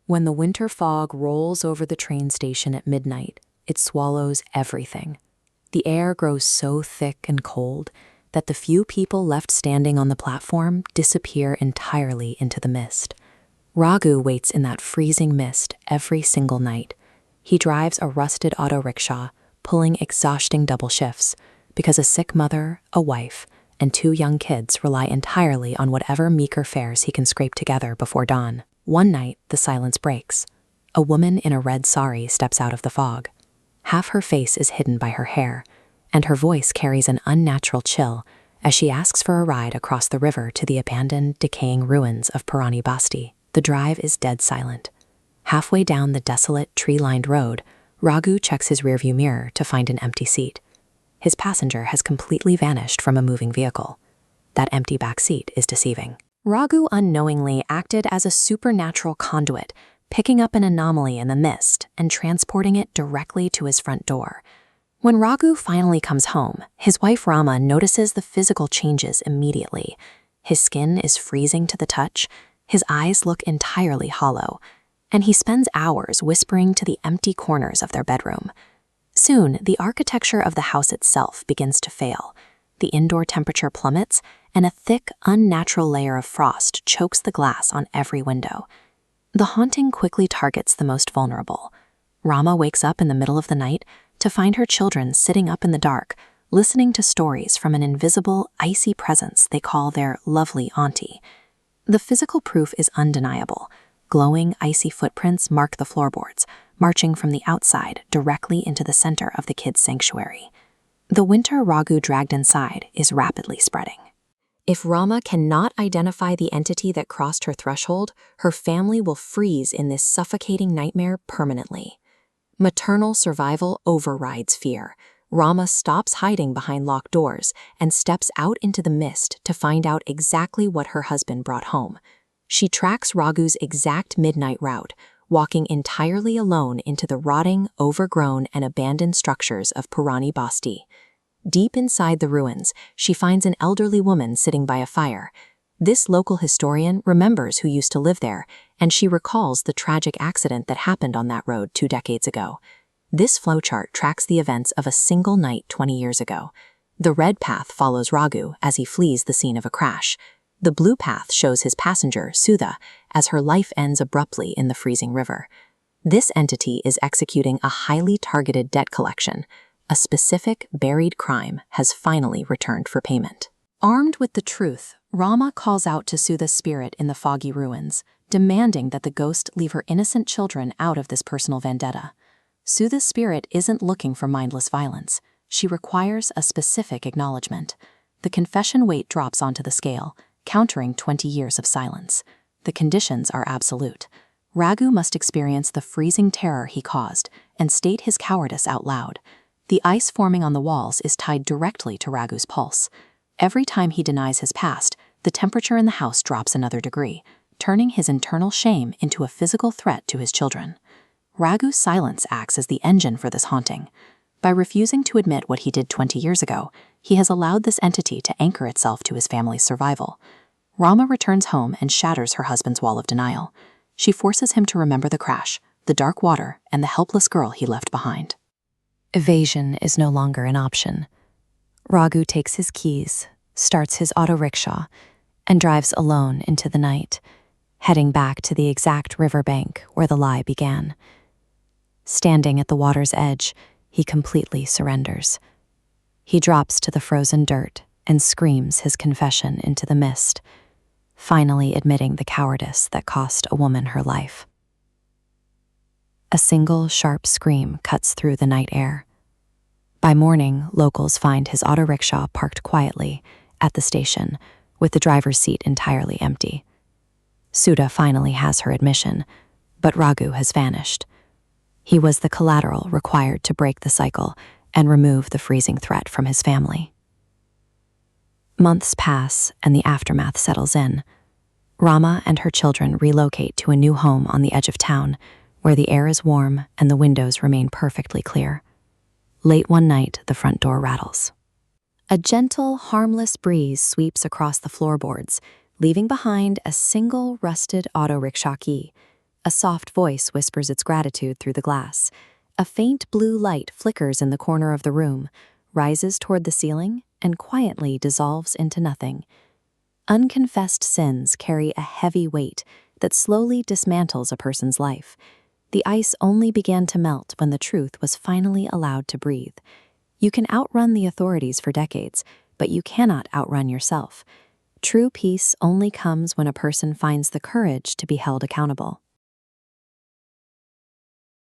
When the winter fog rolls over the train station at midnight, it swallows everything. The air grows so thick and cold that the few people left standing on the platform disappear entirely into the mist. Raghu waits in that freezing mist every single night. He drives a rusted auto-rickshaw, pulling exhausting double shifts, because a sick mother, a wife, and 2 young kids rely entirely on whatever meager fares he can scrape together before dawn. One night, the silence breaks. A woman in a red saree steps out of the fog. Half her face is hidden by her hair, and her voice carries an unnatural chill as she asks for a ride across the river to the abandoned, decaying ruins of Purani Basti. The drive is dead silent. Halfway down the desolate, tree-lined road, Raghu checks his rearview mirror to find an empty seat. His passenger has completely vanished from a moving vehicle. That empty back seat is deceiving. Raghu unknowingly acted as a supernatural conduit, picking up an anomaly in the mist and transporting it directly to his front door. When Raghu finally comes home, his wife Rama notices the physical changes immediately. His skin is freezing to the touch, his eyes look entirely hollow, and he spends hours whispering to the empty corners of their bedroom. Soon, the architecture of the house itself begins to fail. The indoor temperature plummets, and a thick, unnatural layer of frost chokes the glass on every window. The haunting quickly targets the most vulnerable. Rama wakes up in the middle of the night to find her children sitting up in the dark, listening to stories from an invisible, icy presence they call their lovely auntie. The physical proof is undeniable. Glowing, icy footprints mark the floorboards, marching from the outside directly into the center of the kids' sanctuary. The winter Raghu dragged inside is rapidly spreading. If Rama cannot identify the entity that crossed her threshold, her family will freeze in this suffocating nightmare permanently. Maternal survival overrides fear. Rama stops hiding behind locked doors and steps out into the mist to find out exactly what her husband brought home. She tracks Raghu's exact midnight route, walking entirely alone into the rotting, overgrown, and abandoned structures of Purani Basti. Deep inside the ruins, she finds an elderly woman sitting by a fire. This local historian remembers who used to live there, and she recalls the tragic accident that happened on that road 2 decades ago. This flowchart tracks the events of a single night 20 years ago. The red path follows Raghu as he flees the scene of a crash. The blue path shows his passenger, Sudha, as her life ends abruptly in the freezing river. This entity is executing a highly targeted debt collection. A specific, buried crime has finally returned for payment. Armed with the truth, Rama calls out to Sudha's spirit in the foggy ruins, demanding that the ghost leave her innocent children out of this personal vendetta. Sudha's spirit isn't looking for mindless violence. She requires a specific acknowledgement. The confession weight drops onto the scale, countering 20 years of silence. The conditions are absolute. Raghu must experience the freezing terror he caused and state his cowardice out loud. The ice forming on the walls is tied directly to Raghu's pulse. Every time he denies his past, the temperature in the house drops another degree, turning his internal shame into a physical threat to his children. Raghu's silence acts as the engine for this haunting. By refusing to admit what he did 20 years ago, he has allowed this entity to anchor itself to his family's survival. Rama returns home and shatters her husband's wall of denial. She forces him to remember the crash, the dark water, and the helpless girl he left behind. Evasion is no longer an option. Raghu takes his keys, starts his auto-rickshaw, and drives alone into the night, heading back to the exact riverbank where the lie began. Standing at the water's edge, he completely surrenders. He drops to the frozen dirt and screams his confession into the mist, finally admitting the cowardice that cost a woman her life. A single sharp scream cuts through the night air. By morning, locals find his auto-rickshaw parked quietly at the station, with the driver's seat entirely empty. Sudha finally has her admission, but Raghu has vanished. He was the collateral required to break the cycle and remove the freezing threat from his family. Months pass and the aftermath settles in. Rama and her children relocate to a new home on the edge of town, where the air is warm and the windows remain perfectly clear. Late one night, the front door rattles. A gentle, harmless breeze sweeps across the floorboards, leaving behind a single rusted auto-rickshaw key. A soft voice whispers its gratitude through the glass. A faint blue light flickers in the corner of the room, rises toward the ceiling, and quietly dissolves into nothing. Unconfessed sins carry a heavy weight that slowly dismantles a person's life. The ice only began to melt when the truth was finally allowed to breathe. You can outrun the authorities for decades, but you cannot outrun yourself. True peace only comes when a person finds the courage to be held accountable.